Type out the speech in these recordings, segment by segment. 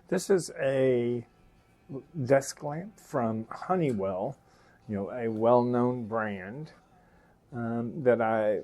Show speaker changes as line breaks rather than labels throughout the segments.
This is a desk lamp from Honeywell, a well-known brand that I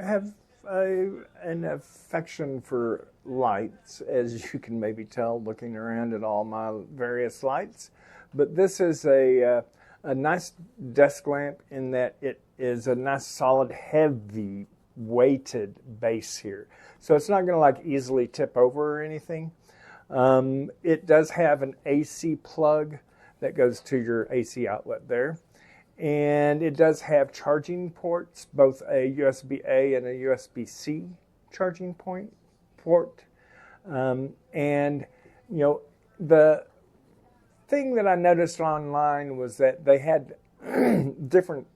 have an affection for lights, as you can maybe tell looking around at all my various lights. But this is a nice desk lamp in that it is a nice solid heavy weighted base here. So it's not going to like easily tip over or anything. It does have an AC plug that goes to your AC outlet there. And it does have charging ports, both a USB-A and a USB-C charging port. And, the thing that I noticed online was that they had different,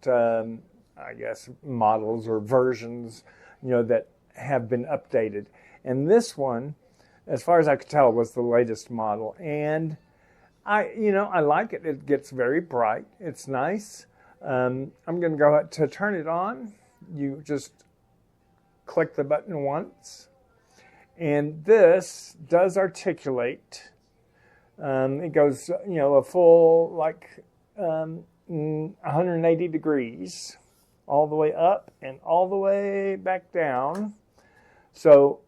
models or versions, that have been updated. And this one, as far as I could tell, was the latest model. And I like it. It gets very bright. It's nice. I'm going to go ahead to turn it on. You just click the button once. And this does articulate. It goes, a full 180 degrees all the way up and all the way back down. So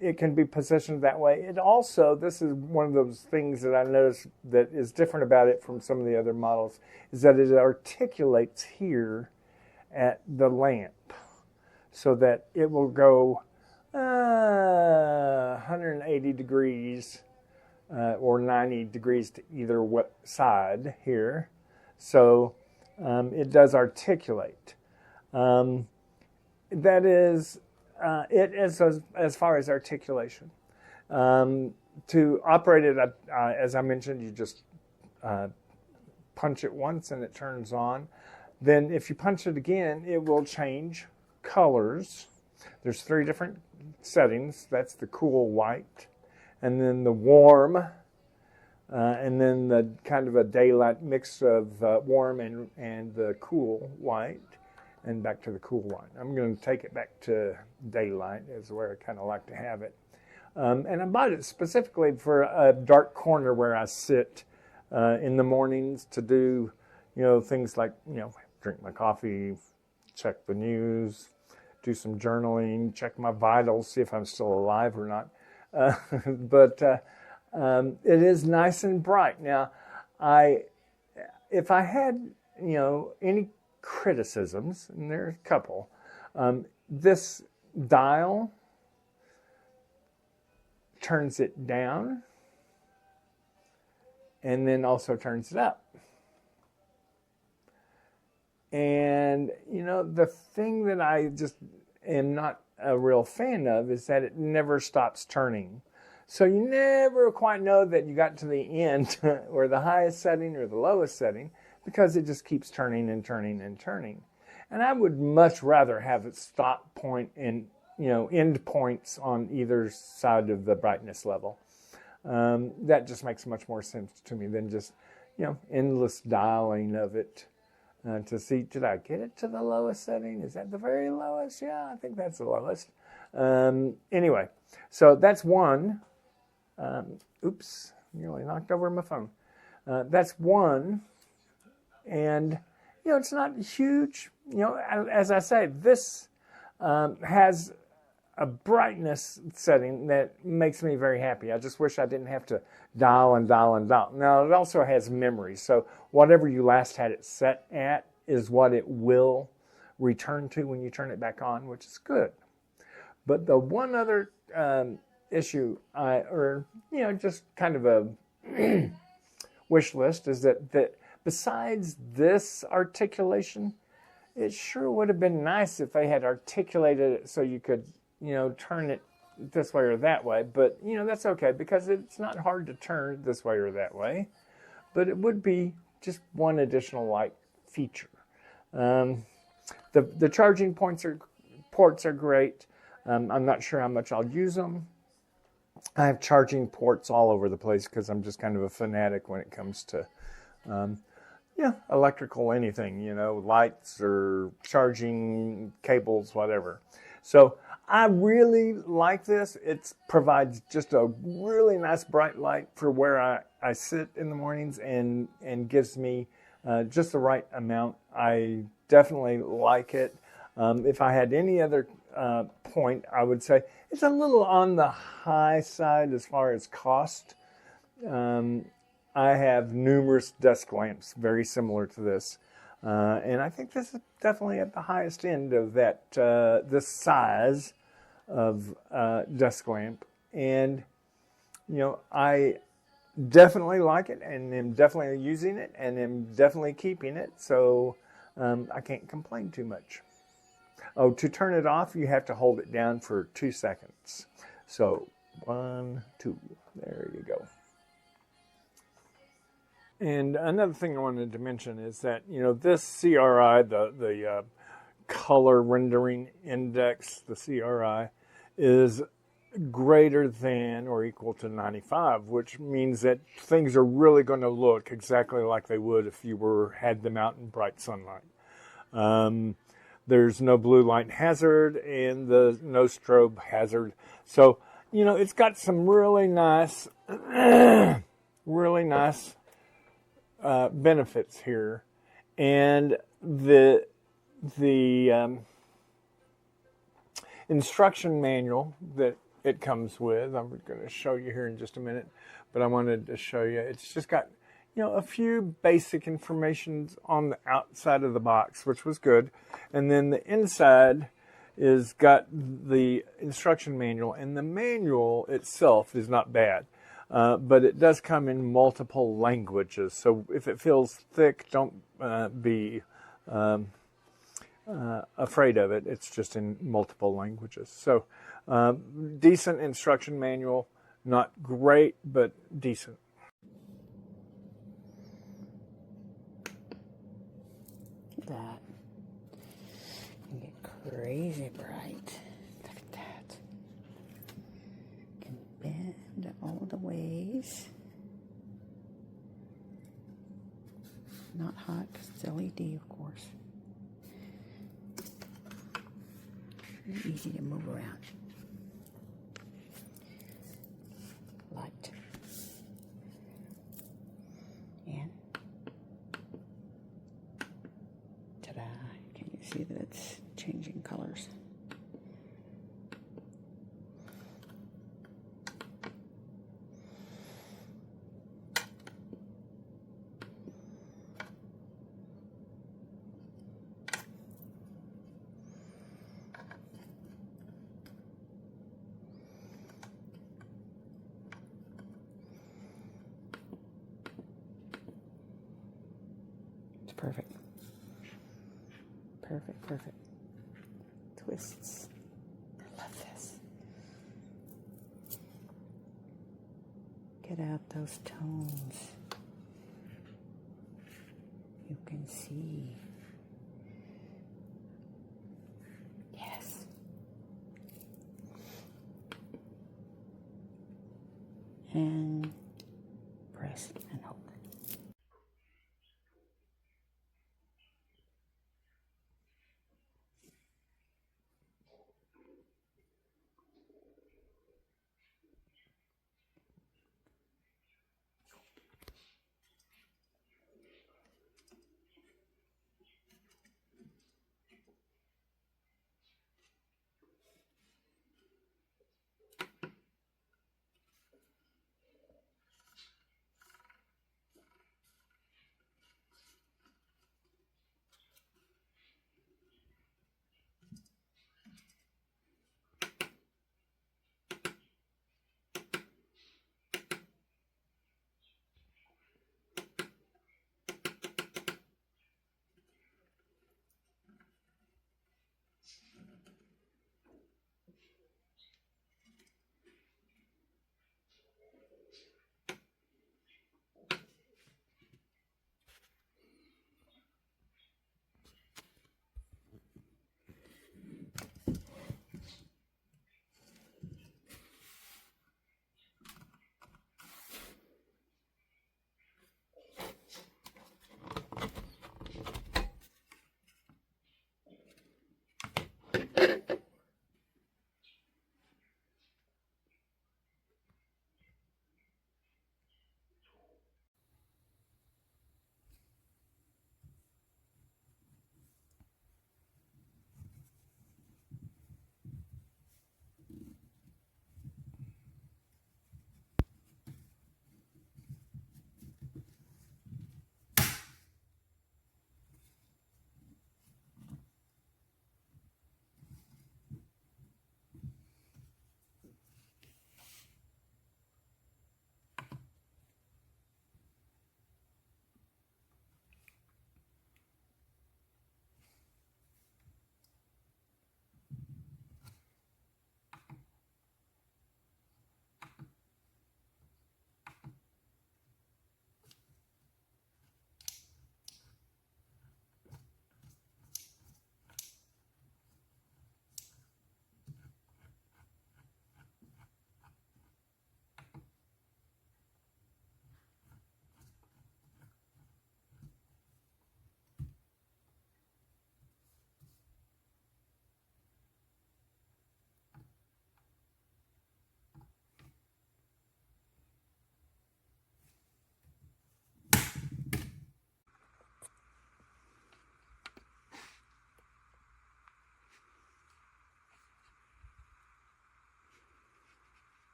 it can be positioned that way. It also, this is one of those things that I noticed that is different about it from some of the other models, is that it articulates here at the lamp so that it will go 180 degrees or 90 degrees to either side here. So it does articulate. That is it is as far as articulation. To operate it, as I mentioned, you just punch it once and it turns on. Then if you punch it again, it will change colors. There's 3 different settings. That's the cool white, and then the warm, and then the kind of a daylight mix of warm and the cool white. And back to the cool white. I'm going to take it back to daylight is where I kind of like to have it. And I bought it specifically for a dark corner where I sit in the mornings to do, things like, drink my coffee, check the news, do some journaling, check my vitals, see if I'm still alive or not. But it is nice and bright. Now, if I had, any criticisms, and there are a couple. This dial turns it down and then also turns it up. And, the thing that I just am not a real fan of is that it never stops turning. So you never quite know that you got to the end or the highest setting or the lowest setting, because it just keeps turning and turning and turning. And I would much rather have it stop point and, end points on either side of the brightness level. That just makes much more sense to me than just, endless dialing of it to see, did I get it to the lowest setting? Is that the very lowest? Yeah, I think that's the lowest. Anyway, so that's one. Oops, nearly knocked over my phone. That's one. And, it's not huge. As I say, this has a brightness setting that makes me very happy. I just wish I didn't have to dial and dial and dial. Now, it also has memory. So whatever you last had it set at is what it will return to when you turn it back on, which is good. But the one other issue, just kind of a wish list, is that besides this articulation, it sure would have been nice if they had articulated it so you could, turn it this way or that way. But, that's okay because it's not hard to turn this way or that way. But it would be just one additional feature. The charging ports are great. I'm not sure how much I'll use them. I have charging ports all over the place because I'm just kind of a fanatic when it comes to electrical anything, lights or charging cables, whatever. So I really like this. It provides just a really nice bright light for where I sit in the mornings and gives me just the right amount. I definitely like it. If I had any other point, I would say it's a little on the high side as far as cost. I have numerous desk lamps very similar to this. And I think this is definitely at the highest end of that this size of desk lamp. And, you know, I definitely like it and am definitely using it and am definitely keeping it. So I can't complain too much. Oh, to turn it off, you have to hold it down for 2 seconds. So 1, 2, there you go. And another thing I wanted to mention is that, you know, this CRI, the color rendering index, the CRI, is greater than or equal to 95, which means that things are really going to look exactly like they would if you had them out in bright sunlight. There's no blue light hazard and no strobe hazard. So, you know, it's got some really nice, really nice benefits here, and the instruction manual that it comes with, I'm going to show you here in just a minute, but I wanted to show you, it's just got, you know, a few basic informations on the outside of the box, which was good, and then the inside is got the instruction manual, and the manual itself is not bad. But it does come in multiple languages. So if it feels thick, don't be afraid of it. It's just in multiple languages. So decent instruction manual, not great, but decent.
Look at that. You get crazy bright. Look at that. Can bend all the ways. Not hot because it's LED, of course. Easy to move around. Light. And ta-da! Can you see that it's changing colors? Perfect. Perfect, perfect. Twists. I love this. Get out those tones. You can see. Yes. And press and